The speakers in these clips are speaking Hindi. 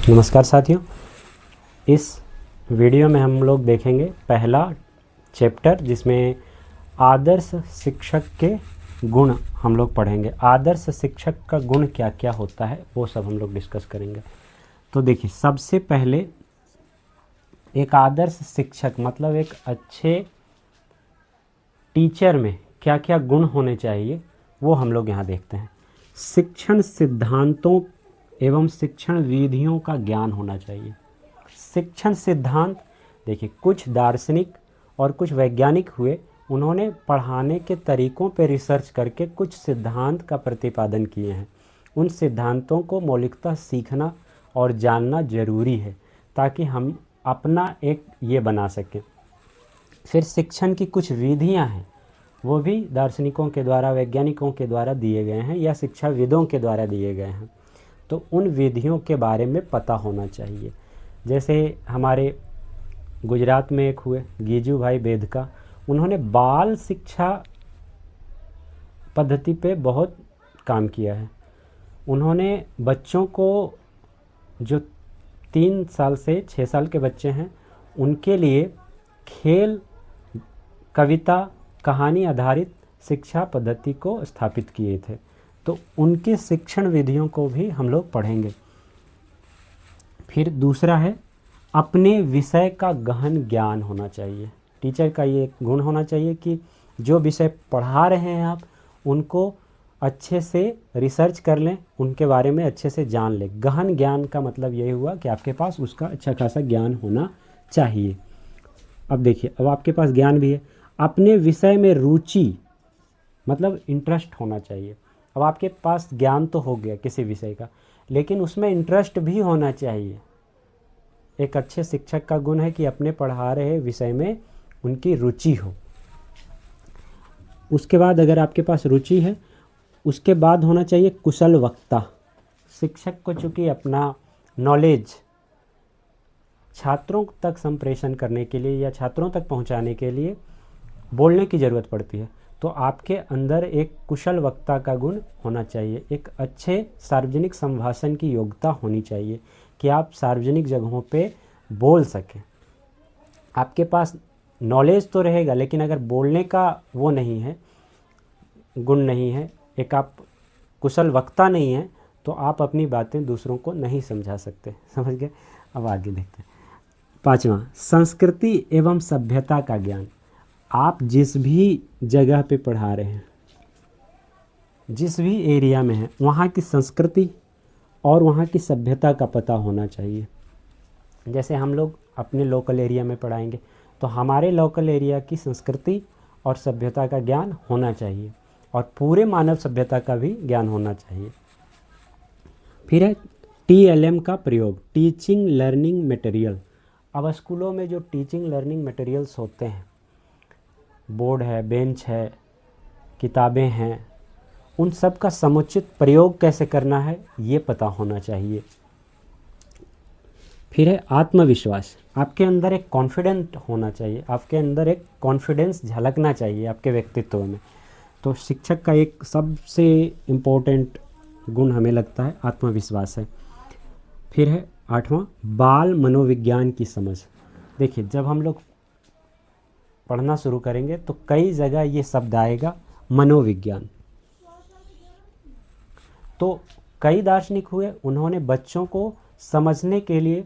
नमस्कार साथियों, इस वीडियो में हम लोग देखेंगे पहला चैप्टर जिसमें आदर्श शिक्षक के गुण हम लोग पढ़ेंगे। आदर्श शिक्षक का गुण क्या क्या होता है वो सब हम लोग डिस्कस करेंगे। तो देखिए, सबसे पहले एक आदर्श शिक्षक मतलब एक अच्छे टीचर में क्या क्या गुण होने चाहिए वो हम लोग यहाँ देखते हैं। शिक्षण सिद्धांतों एवं शिक्षण विधियों का ज्ञान होना चाहिए। शिक्षण सिद्धांत, देखिए कुछ दार्शनिक और कुछ वैज्ञानिक हुए, उन्होंने पढ़ाने के तरीकों पर रिसर्च करके कुछ सिद्धांत का प्रतिपादन किए हैं। उन सिद्धांतों को मौलिकता सीखना और जानना जरूरी है ताकि हम अपना एक ये बना सकें। फिर शिक्षण की कुछ विधियां हैं, वो भी दार्शनिकों के द्वारा, वैज्ञानिकों के द्वारा दिए गए हैं या शिक्षाविदों के द्वारा दिए गए हैं। तो उन विधियों के बारे में पता होना चाहिए। जैसे हमारे गुजरात में एक हुए गीजू भाई बेदका, उन्होंने बाल शिक्षा पद्धति पे बहुत काम किया है। उन्होंने बच्चों को, जो 3 साल से 6 साल के बच्चे हैं, उनके लिए खेल, कविता, कहानी आधारित शिक्षा पद्धति को स्थापित किए थे। तो उनके शिक्षण विधियों को भी हम लोग पढ़ेंगे। फिर दूसरा है, अपने विषय का गहन ज्ञान होना चाहिए। टीचर का ये गुण होना चाहिए कि जो विषय पढ़ा रहे हैं आप, उनको अच्छे से रिसर्च कर लें, उनके बारे में अच्छे से जान लें। गहन ज्ञान का मतलब यही हुआ कि आपके पास उसका अच्छा खासा ज्ञान होना चाहिए। अब देखिए, अब आपके पास ज्ञान भी है, अपने विषय में रुचि मतलब इंटरेस्ट होना चाहिए। अब आपके पास ज्ञान तो हो गया किसी विषय का, लेकिन उसमें इंटरेस्ट भी होना चाहिए। एक अच्छे शिक्षक का गुण है कि अपने पढ़ा रहे विषय में उनकी रुचि हो। उसके बाद अगर आपके पास रुचि है, उसके बाद होना चाहिए कुशल वक्ता। शिक्षक को चूँकि अपना नॉलेज छात्रों तक संप्रेषण करने के लिए या छात्रों तक पहुंचाने के लिए बोलने की ज़रूरत पड़ती है, तो आपके अंदर एक कुशल वक्ता का गुण होना चाहिए। एक अच्छे सार्वजनिक संभाषण की योग्यता होनी चाहिए कि आप सार्वजनिक जगहों पे बोल सकें। आपके पास नॉलेज तो रहेगा, लेकिन अगर बोलने का वो नहीं है, गुण नहीं है, एक आप कुशल वक्ता नहीं है, तो आप अपनी बातें दूसरों को नहीं समझा सकते। समझ गए? अब आगे देखते हैं। 5वां, संस्कृति एवं सभ्यता का ज्ञान। आप जिस भी जगह पे पढ़ा रहे हैं, जिस भी एरिया में है, वहाँ की संस्कृति और वहाँ की सभ्यता का पता होना चाहिए। जैसे हम लोग अपने लोकल एरिया में पढ़ाएंगे, तो हमारे लोकल एरिया की संस्कृति और सभ्यता का ज्ञान होना चाहिए और पूरे मानव सभ्यता का भी ज्ञान होना चाहिए। फिर है TLM का प्रयोग, टीचिंग लर्निंग मटेरियल। अब स्कूलों में जो टीचिंग लर्निंग मटेरियल्स होते हैं, बोर्ड है, बेंच है, किताबें हैं, उन सब का समुचित प्रयोग कैसे करना है ये पता होना चाहिए। फिर है आत्मविश्वास। आपके अंदर एक कॉन्फिडेंट होना चाहिए, आपके अंदर एक कॉन्फिडेंस झलकना चाहिए आपके व्यक्तित्व में। तो शिक्षक का एक सबसे इम्पोर्टेंट गुण हमें लगता है आत्मविश्वास है। फिर है 8वां, बाल मनोविज्ञान की समझ। देखिए, जब हम लोग पढ़ना शुरू करेंगे तो कई जगह ये शब्द आएगा, मनोविज्ञान। तो कई दार्शनिक हुए, उन्होंने बच्चों को समझने के लिए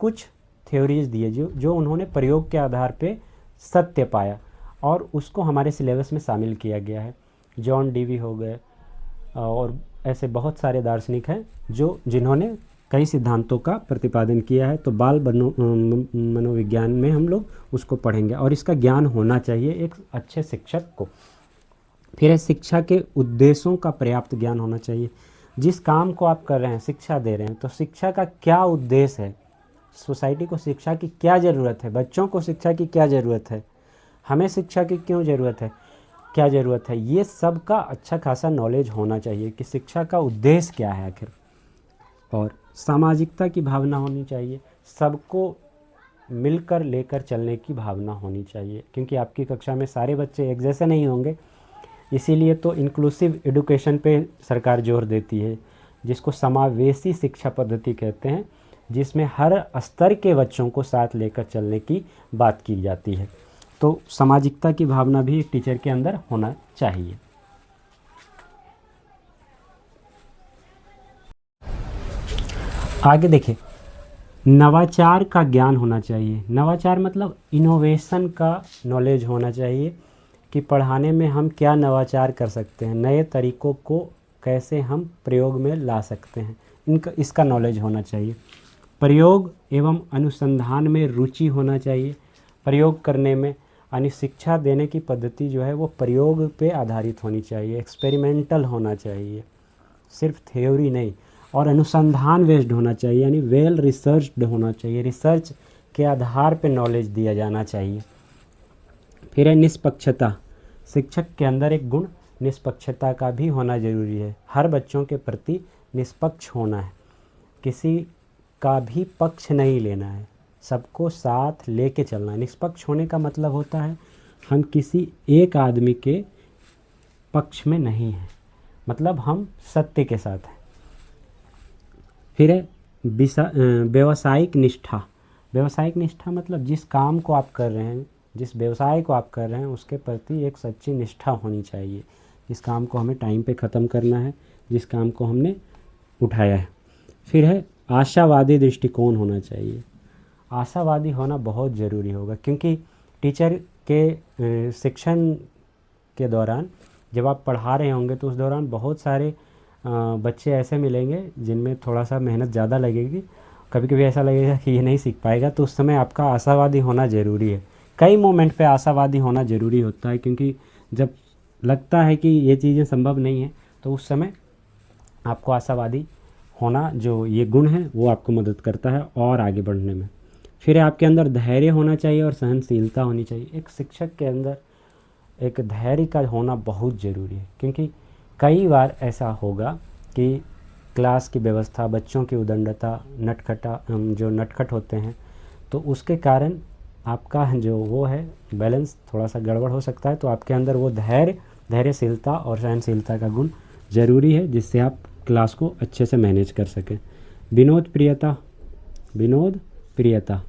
कुछ थ्योरीज दिए जो उन्होंने प्रयोग के आधार पे सत्य पाया और उसको हमारे सिलेबस में शामिल किया गया है। जॉन डीवी हो गए और ऐसे बहुत सारे दार्शनिक हैं जिन्होंने कई सिद्धांतों का प्रतिपादन किया है। तो बाल मनोविज्ञान में हम लोग उसको पढ़ेंगे और इसका ज्ञान होना चाहिए एक अच्छे शिक्षक को। फिर है शिक्षा के उद्देश्यों का पर्याप्त ज्ञान होना चाहिए। जिस काम को आप कर रहे हैं, शिक्षा दे रहे हैं, तो शिक्षा का क्या उद्देश्य है, सोसाइटी को शिक्षा की क्या ज़रूरत है, बच्चों को शिक्षा की क्या ज़रूरत है, हमें शिक्षा की क्यों ज़रूरत है, क्या ज़रूरत है, ये सब का अच्छा खासा नॉलेज होना चाहिए कि शिक्षा का उद्देश्य क्या है आखिर। और सामाजिकता की भावना होनी चाहिए, सबको मिलकर लेकर चलने की भावना होनी चाहिए, क्योंकि आपकी कक्षा में सारे बच्चे एक जैसे नहीं होंगे। इसीलिए तो इंक्लूसिव एडुकेशन पे सरकार जोर देती है, जिसको समावेशी शिक्षा पद्धति कहते हैं, जिसमें हर स्तर के बच्चों को साथ लेकर चलने की बात की जाती है। तो सामाजिकता की भावना भी एक टीचर के अंदर होना चाहिए। आगे देखिए, नवाचार का ज्ञान होना चाहिए। नवाचार मतलब इनोवेशन का नॉलेज होना चाहिए कि पढ़ाने में हम क्या नवाचार कर सकते हैं, नए तरीक़ों को कैसे हम प्रयोग में ला सकते हैं, इसका नॉलेज होना चाहिए। प्रयोग एवं अनुसंधान में रुचि होना चाहिए। प्रयोग करने में यानी शिक्षा देने की पद्धति जो है वो प्रयोग पे आधारित होनी चाहिए, एक्सपेरिमेंटल होना चाहिए, सिर्फ थ्योरी नहीं। और अनुसंधान बेस्ड होना चाहिए, यानी वेल रिसर्च्ड होना चाहिए, रिसर्च के आधार पे नॉलेज दिया जाना चाहिए। फिर है निष्पक्षता। शिक्षक के अंदर एक गुण निष्पक्षता का भी होना ज़रूरी है। हर बच्चों के प्रति निष्पक्ष होना है, किसी का भी पक्ष नहीं लेना है, सबको साथ लेके चलना है। निष्पक्ष होने का मतलब होता है हम किसी एक आदमी के पक्ष में नहीं हैं, मतलब हम सत्य के साथ हैं। फिर है व्यावसायिक निष्ठा। व्यावसायिक निष्ठा मतलब जिस काम को आप कर रहे हैं, जिस व्यवसाय को आप कर रहे हैं, उसके प्रति एक सच्ची निष्ठा होनी चाहिए। जिस काम को हमें टाइम पे ख़त्म करना है, जिस काम को हमने उठाया है। फिर है आशावादी दृष्टिकोण होना चाहिए। आशावादी होना बहुत ज़रूरी होगा, क्योंकि टीचर के शिक्षण के दौरान जब आप पढ़ा रहे होंगे तो उस दौरान बहुत सारे बच्चे ऐसे मिलेंगे जिनमें थोड़ा सा मेहनत ज़्यादा लगेगी, कभी कभी ऐसा लगेगा कि ये नहीं सीख पाएगा, तो उस समय आपका आशावादी होना ज़रूरी है। कई मोमेंट पे आशावादी होना ज़रूरी होता है, क्योंकि जब लगता है कि ये चीज़ें संभव नहीं है तो उस समय आपको आशावादी होना, जो ये गुण है वो आपको मदद करता है और आगे बढ़ने में। फिर आपके अंदर धैर्य होना चाहिए और सहनशीलता होनी चाहिए। एक शिक्षक के अंदर एक धैर्य का होना बहुत ज़रूरी है, क्योंकि कई बार ऐसा होगा कि क्लास की व्यवस्था, बच्चों की उदंडता, जो नटखट होते हैं, तो उसके कारण आपका जो वो है बैलेंस थोड़ा सा गड़बड़ हो सकता है। तो आपके अंदर वो धैर्यशीलता और सहनशीलता का गुण ज़रूरी है, जिससे आप क्लास को अच्छे से मैनेज कर सकें। विनोद प्रियता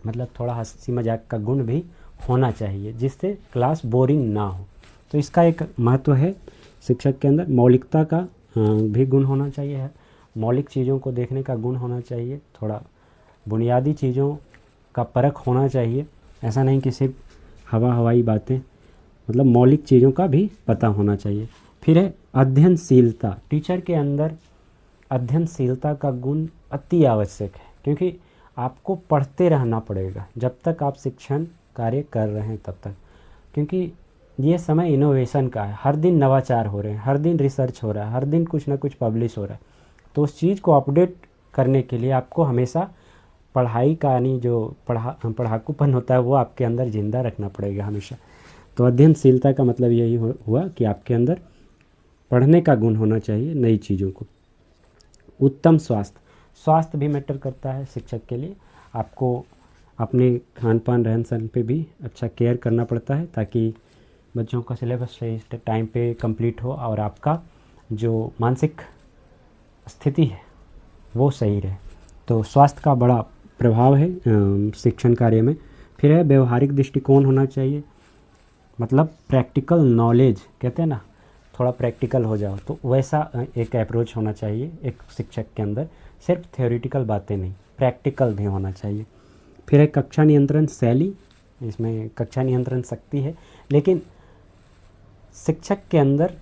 मतलब थोड़ा हंसी मजाक का गुण भी होना चाहिए, जिससे क्लास बोरिंग ना हो। तो इसका एक महत्व है शिक्षक के अंदर। मौलिकता का भी गुण होना चाहिए, मौलिक चीज़ों को देखने का गुण होना चाहिए, थोड़ा बुनियादी चीज़ों का परख होना चाहिए। ऐसा नहीं कि सिर्फ हवाई बातें, मतलब मौलिक चीज़ों का भी पता होना चाहिए। फिर है अध्ययनशीलता। टीचर के अंदर अध्ययनशीलता का गुण अति आवश्यक है, क्योंकि आपको पढ़ते रहना पड़ेगा जब तक आप शिक्षण कार्य कर रहे हैं तब तक, क्योंकि ये समय इनोवेशन का है। हर दिन नवाचार हो रहे हैं, हर दिन रिसर्च हो रहा है, हर दिन कुछ ना कुछ पब्लिश हो रहा है। तो उस चीज़ को अपडेट करने के लिए आपको हमेशा पढ़ाई का यानी जो पढ़ाकूपन होता है वो आपके अंदर ज़िंदा रखना पड़ेगा हमेशा। तो अध्ययनशीलता का मतलब यही हुआ कि आपके अंदर पढ़ने का गुण होना चाहिए नई चीज़ों को। उत्तम स्वास्थ्य भी मैटर करता है शिक्षक के लिए। आपको अपने खान पान रहन सहन पे भी अच्छा केयर करना पड़ता है, ताकि बच्चों का सिलेबस सही टाइम पे कंप्लीट हो और आपका जो मानसिक स्थिति है वो सही रहे। तो स्वास्थ्य का बड़ा प्रभाव है शिक्षण कार्य में। फिर है व्यवहारिक दृष्टिकोण होना चाहिए, मतलब प्रैक्टिकल नॉलेज कहते हैं ना, थोड़ा प्रैक्टिकल हो जाओ, तो वैसा एक अप्रोच होना चाहिए एक शिक्षक के अंदर। सिर्फ थ्योरेटिकल बातें नहीं, प्रैक्टिकल भी होना चाहिए। फिर है कक्षा नियंत्रण शैली। इसमें कक्षा नियंत्रण शक्ति है, लेकिन शिक्षक के अंदर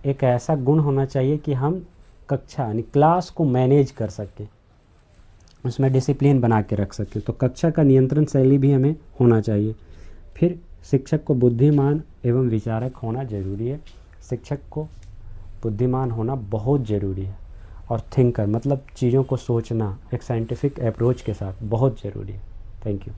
एक ऐसा गुण होना चाहिए कि हम कक्षा यानी क्लास को मैनेज कर सकें, उसमें डिसिप्लिन बना के रख सकें। तो कक्षा का नियंत्रण शैली भी हमें होना चाहिए। फिर शिक्षक को बुद्धिमान एवं विचारक होना ज़रूरी है। शिक्षक को बुद्धिमान होना बहुत ज़रूरी है, और थिंकर मतलब चीज़ों को सोचना एक साइंटिफिक अप्रोच के साथ बहुत ज़रूरी है। Thank you.